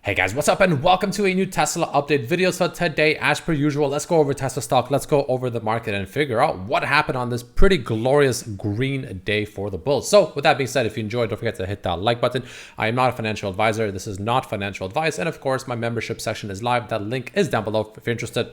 Hey guys, what's up and welcome to a new Tesla update video. So today, as per usual, let's go over Tesla stock, let's go over the market and figure out what happened on this pretty glorious green day for the bulls. So with that being said, if you enjoyed, don't forget to hit that like button. I am not a financial advisor. This is not financial advice. And of course, my membership section is live. That link is down below if you're interested.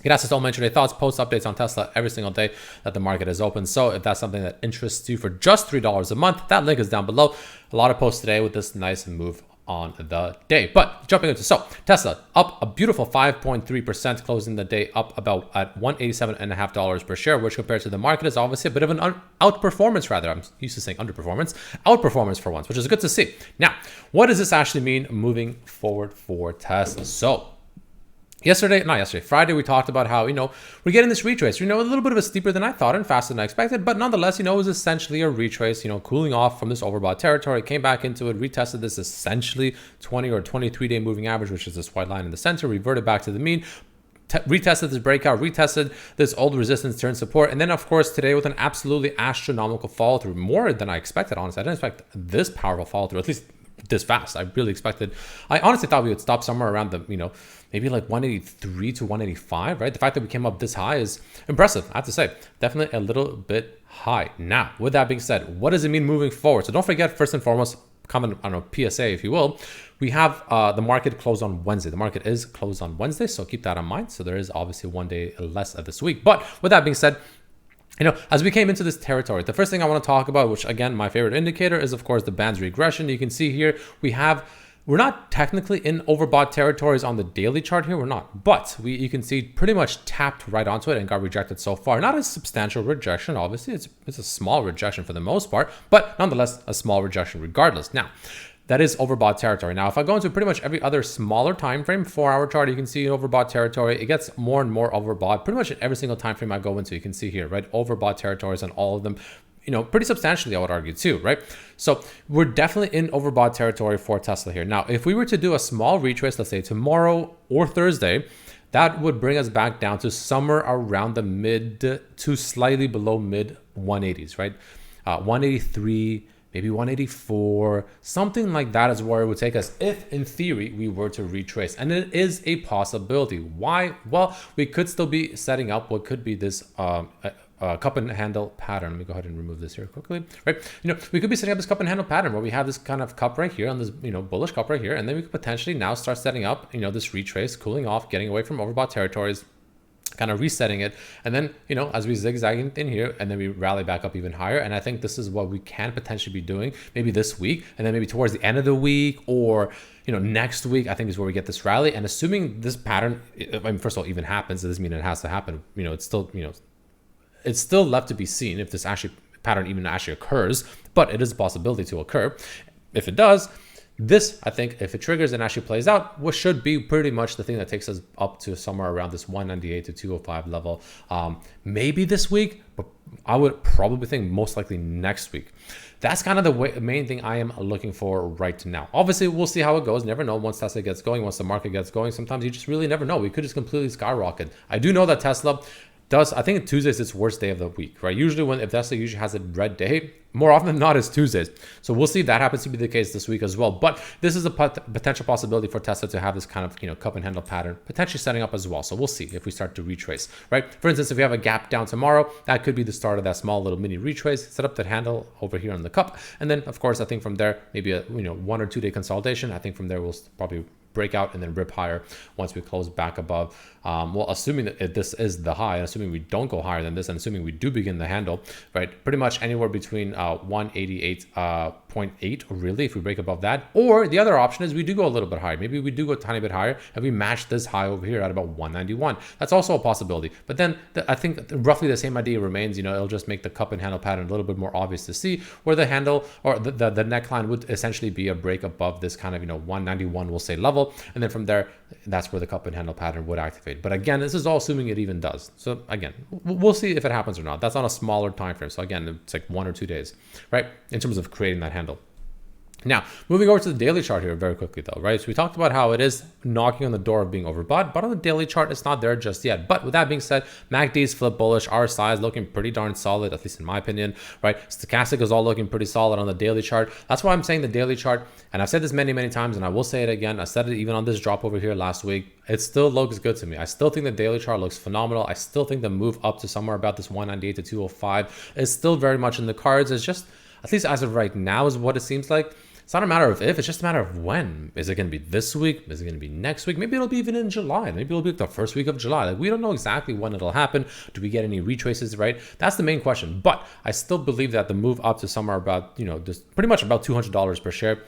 Get access to all my intraday thoughts, post updates on Tesla every single day that the market is open. So if that's something that interests you for just $3 a month, that link is down below. A lot of posts today with this nice move on the day. But jumping into, so Tesla up a beautiful 5.3%, closing the day up about at $187.50 per share, which compared to the market is obviously a bit of an outperformance rather. I'm used to saying underperformance, outperformance for once, which is good to see. Now, what does this actually mean moving forward for Tesla? So Friday, we talked about how, we're getting this retrace, a little bit of a steeper than I thought and faster than I expected, but nonetheless, it was essentially a retrace, cooling off from this overbought territory, came back into it, retested this essentially 20 or 23 day moving average, which is this white line in the center, reverted back to the mean, retested this breakout, retested this old resistance, turn support, and then of course today with an absolutely astronomical follow through, more than I expected. Honestly, I didn't expect this powerful follow through, at least this fast. I honestly thought we would stop somewhere around the, maybe like 183 to 185, right? The fact that we came up this high is impressive, I have to say. Definitely a little bit high. Now, with that being said, what does it mean moving forward? So don't forget, first and foremost, comment on a PSA, if you will. We have the market closed on Wednesday. The market is closed on Wednesday, so keep that in mind. So there is obviously one day less of this week. But with that being said, as we came into this territory, the first thing I want to talk about, which again, my favorite indicator is of course the band's regression. You can see here, we're not technically in overbought territories on the daily chart here. We're not, but you can see pretty much tapped right onto it and got rejected so far. Not a substantial rejection, obviously. It's a small rejection for the most part, but nonetheless, a small rejection regardless. Now, that is overbought territory. Now, if I go into pretty much every other smaller time frame, 4-hour chart, you can see overbought territory. It gets more and more overbought pretty much in every single time frame I go into. You can see here, right? Overbought territories on all of them, pretty substantially, I would argue too, right? So we're definitely in overbought territory for Tesla here. Now, if we were to do a small retrace, let's say tomorrow or Thursday, that would bring us back down to somewhere around the mid to slightly below mid 180s, right? 183, maybe 184, something like that is where it would take us if, in theory, we were to retrace. And it is a possibility. Why? Well, we could still be setting up what could be this cup and handle pattern. Let me go ahead and remove this here quickly, right? We could be setting up this cup and handle pattern where we have this kind of cup right here on this, bullish cup right here. And then we could potentially now start setting up, this retrace, cooling off, getting away from overbought territories, kind of resetting it, and then as we zigzag in here, and then we rally back up even higher. And I think this is what we can potentially be doing maybe this week, and then maybe towards the end of the week or next week, I think is where we get this rally. And assuming this pattern, first of all, even happens, it doesn't mean it has to happen. It's still left to be seen if this pattern even actually occurs, but it is a possibility to occur. If it does, this, I think, if it triggers and actually plays out, what should be pretty much the thing that takes us up to somewhere around this 198 to 205 level. Maybe this week, but I would probably think most likely next week. That's kind of the main thing I am looking for right now. Obviously, we'll see how it goes. Never know once Tesla gets going, once the market gets going. Sometimes you just really never know. We could just completely skyrocket. I do know that Tesla I think Tuesday is its worst day of the week, right? Usually if Tesla usually has a red day, more often than not, it's Tuesdays. So we'll see if that happens to be the case this week as well. But this is a potential possibility for Tesla to have this kind of, cup and handle pattern potentially setting up as well. So we'll see if we start to retrace, right? For instance, if we have a gap down tomorrow, that could be the start of that small little mini retrace, set up that handle over here on the cup. And then of course, I think from there, maybe a, 1 or 2 day consolidation. I think from there, we'll probably break out and then rip higher once we close back above. Well, assuming that this is the high, and assuming we don't go higher than this, and assuming we do begin the handle, right, pretty much anywhere between 188.8 really, if we break above that. Or the other option is we do go a little bit higher. Maybe we do go a tiny bit higher and we match this high over here at about 191. That's also a possibility. But then I think roughly the same idea remains. It'll just make the cup and handle pattern a little bit more obvious to see, where the handle or the neckline would essentially be a break above this kind of 191, we'll say, level. And then from there, that's where the cup and handle pattern would activate. But again, this is all assuming it even does. So again, we'll see if it happens or not. That's on a smaller time frame. So again, it's like 1 or 2 days, right? In terms of creating that handle. Now, moving over to the daily chart here very quickly though, right? So we talked about how it is knocking on the door of being overbought, but on the daily chart, it's not there just yet. But with that being said, MACD is flip bullish. RSI is looking pretty darn solid, at least in my opinion, right? Stochastic is all looking pretty solid on the daily chart. That's why I'm saying the daily chart, and I've said this many, many times, and I will say it again. I said it even on this drop over here last week. It still looks good to me. I still think the daily chart looks phenomenal. I still think the move up to somewhere about this 198 to 205 is still very much in the cards. It's just, at least as of right now, is what it seems like. It's not a matter of if, it's just a matter of when. Is it going to be this week? Is it going to be next week? Maybe it'll be even in July. Maybe it'll be the first week of July. Like, we don't know exactly when it'll happen. Do we get any retraces, right? That's the main question. But I still believe that the move up to somewhere about, you know, just pretty much about $200 per share,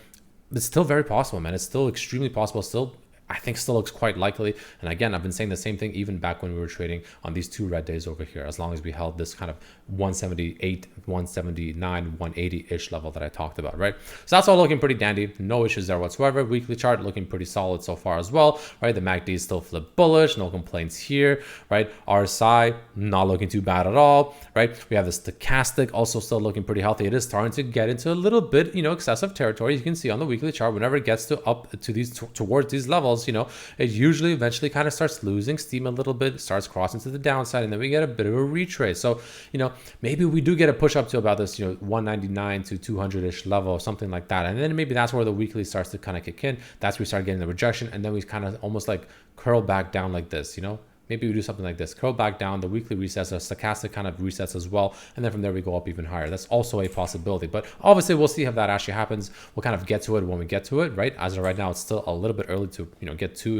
it's still very possible, man. It's still extremely possible. Still, I think still looks quite likely. And again, I've been saying the same thing even back when we were trading on these two red days over here, as long as we held this kind of 178, 179, 180-ish level that I talked about, right? So that's all looking pretty dandy. No issues there whatsoever. Weekly chart looking pretty solid so far as well, right? The MACD is still flip bullish. No complaints here, right? RSI, not looking too bad at all, right? We have the stochastic also still looking pretty healthy. It is starting to get into a little bit, you know, excessive territory. You can see on the weekly chart, whenever it gets to up to these towards these levels, you know, it usually eventually kind of starts losing steam a little bit, starts crossing to the downside, and then we get a bit of a retrace. So, you know, maybe we do get a push up to about this, you know, 199 to 200-ish level or something like that. And then maybe that's where the weekly starts to kind of kick in. That's where we start getting the rejection, and then we kind of almost like curl back down like this, you know. Maybe we do something like this, curl back down, the weekly resets, the stochastic kind of resets as well. And then from there, we go up even higher. That's also a possibility. But obviously, we'll see how that actually happens. We'll kind of get to it when we get to it, right? As of right now, it's still a little bit early to, you know, get too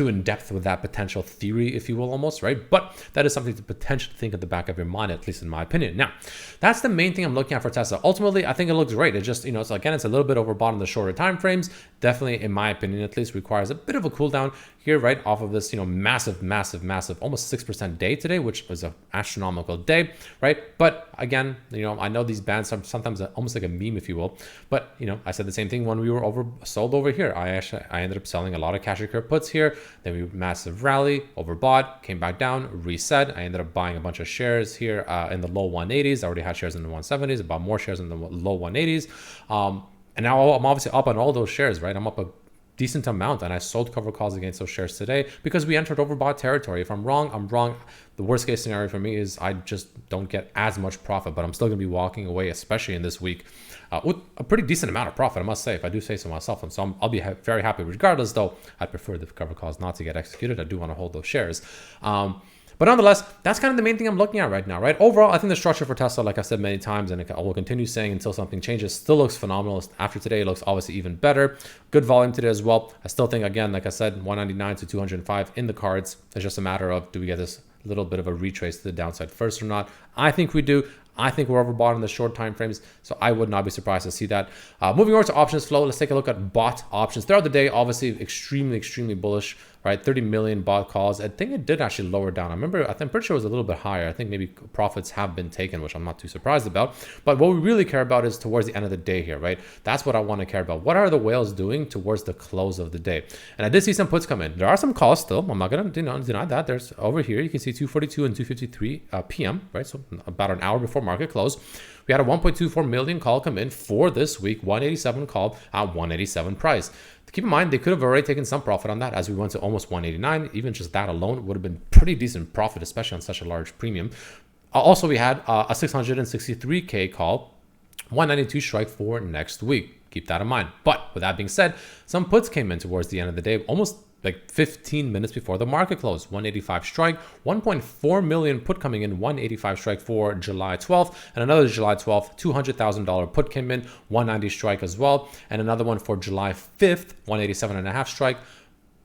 in depth with that potential theory, if you will, almost, right? But that is something to potentially think at the back of your mind, at least in my opinion. Now, that's the main thing I'm looking at for Tesla. Ultimately, I think it looks great. It just, you know, so again, it's a little bit overbought in the shorter time frames. Definitely, in my opinion, at least, requires a bit of a cool down here, right, off of this, you know, massive, almost 6% day today, which was an astronomical day, right? But again, you know, I know these bands are sometimes almost like a meme, if you will. But, you know, I said the same thing when we were oversold over here. I ended up selling a lot of cash and curve puts here. Then we massive rally, overbought, came back down, reset. I ended up buying a bunch of shares here in the low 180s. I already had shares in the 170s, I bought more shares in the low 180s. And now I'm obviously up on all those shares, right? I'm up a decent amount, and I sold cover calls against those shares today because we entered overbought territory. If I'm wrong, I'm wrong. The worst case scenario for me is I just don't get as much profit, but I'm still going to be walking away, especially in this week, with a pretty decent amount of profit, I must say, if I do say so myself. And so I'll be very happy regardless, though I'd prefer the cover calls not to get executed. I do want to hold those shares. But nonetheless, that's kind of the main thing I'm looking at right now, right? Overall, I think the structure for Tesla, like I said many times, and I will continue saying until something changes, still looks phenomenal. After today, it looks obviously even better. Good volume today as well. I still think, again, like I said, 199 to 205 in the cards. It's just a matter of, do we get this little bit of a retrace to the downside first or not? I think we do. I think we're overbought in the short time frames, so I would not be surprised to see that. Moving over to options flow, let's take a look at bought options. Throughout the day, obviously extremely bullish, right? 30 million bought calls. I think it did actually lower down. I'm pretty sure it was a little bit higher. I think maybe profits have been taken, which I'm not too surprised about. But what we really care about is towards the end of the day here, right? That's what I want to care about. What are the whales doing towards the close of the day? And I did see some puts come in. There are some calls still. I'm not going to deny that. There's over here, you can see 2:42 and 2:53 p.m., right? So about an hour before market close. We had a 1.24 million call come in for this week, 187 call at 187 price. Keep in mind, they could have already taken some profit on that as we went to almost 189. Even just that alone would have been pretty decent profit, especially on such a large premium. Also, we had a 663K call, 192 strike for next week. Keep that in mind. But with that being said, some puts came in towards the end of the day, almost like 15 minutes before the market closed. 185 strike, 1.4 million put coming in, 185 strike for July 12th, and another July 12th, $200,000 put came in, 190 strike as well, and another one for July 5th, 187.5 strike,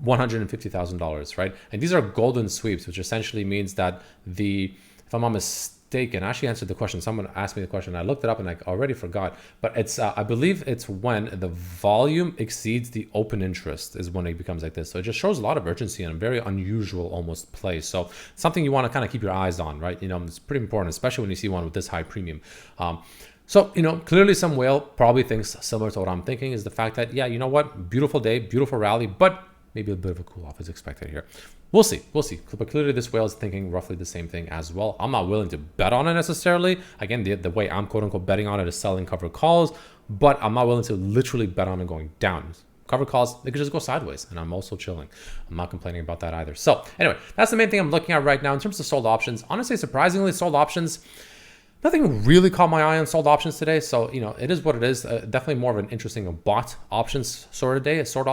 $150,000, right? And these are golden sweeps, which essentially means that if I'm not mistaken, I actually answered the question. Someone asked me the question. I looked it up and I already forgot. But it's, I believe it's when the volume exceeds the open interest is when it becomes like this. So it just shows a lot of urgency and a very unusual almost play. So something you want to kind of keep your eyes on, right? You know, it's pretty important, especially when you see one with this high premium. So, you know, clearly some whale probably thinks similar to what I'm thinking is the fact that, yeah, you know what? Beautiful day, beautiful rally, but maybe a bit of a cool off is expected here. We'll see. But clearly this whale is thinking roughly the same thing as well. I'm not willing to bet on it necessarily. Again, the way I'm quote unquote betting on it is selling covered calls. but I'm not willing to literally bet on it going down. Cover calls, they could just go sideways, and I'm also chilling. I'm not complaining about that either. So anyway, that's the main thing I'm looking at right now in terms of sold options. Honestly, surprisingly, sold options, nothing really caught my eye on sold options today. So, it is what it is. Definitely more of an interesting bought options sort of day. Sold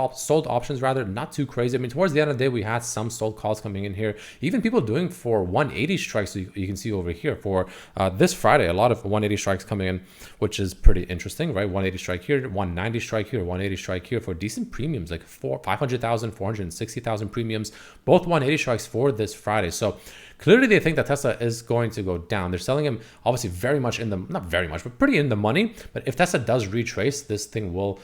options rather, not too crazy. I mean, towards the end of the day, we had some sold calls coming in here. Even people doing for 180 strikes, you can see over here for this Friday, a lot of 180 strikes coming in, which is pretty interesting, right? 180 strike here, 190 strike here, 180 strike here for decent premiums, like 500,000, 460,000 premiums, both 180 strikes for this Friday. So clearly they think that Tesla is going to go down. They're selling him obviously very much not very much, but pretty in the money. But if Tesla does retrace, this thing will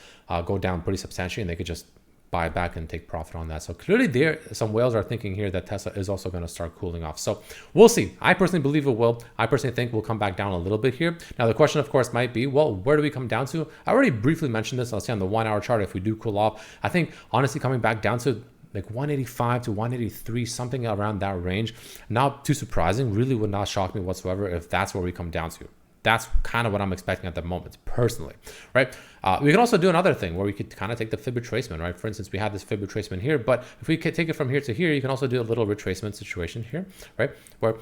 go down pretty substantially, and they could just buy back and take profit on that. So clearly some whales are thinking here that Tesla is also going to start cooling off. So we'll see. I personally believe it will. I personally think we'll come back down a little bit here. Now the question of course might be, well, where do we come down to? I already briefly mentioned this. I'll see on the 1 hour chart if we do cool off. I think honestly coming back down to like 185 to 183, something around that range. Not too surprising. Really would not shock me whatsoever if that's where we come down to. That's kind of what I'm expecting at the moment, personally, right? We can also do another thing where we could kind of take the fib retracement, right? For instance, we had this fib retracement here, but if we could take it from here to here, you can also do a little retracement situation here, right? Where,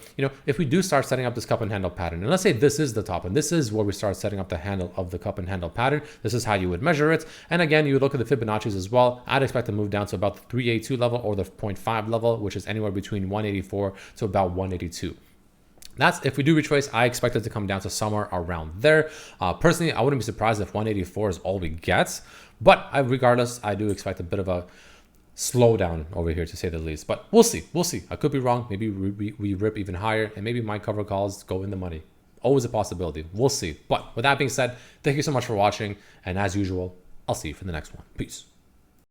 if we do start setting up this cup and handle pattern, and let's say this is the top, and this is where we start setting up the handle of the cup and handle pattern, this is how you would measure it. And again, you would look at the Fibonacci's as well. I'd expect to move down to about the 382 level or the 0.5 level, which is anywhere between 184 to about 182. That's if we do retrace, I expect it to come down to somewhere around there. Personally, I wouldn't be surprised if 184 is all we get, but regardless, I do expect a bit of a slowdown over here to say the least, but we'll see. I could be wrong. Maybe we rip even higher, and maybe my cover calls go in the money. Always a possibility. We'll see. But with that being said, thank you so much for watching, and as usual, I'll see you for the next one. Peace.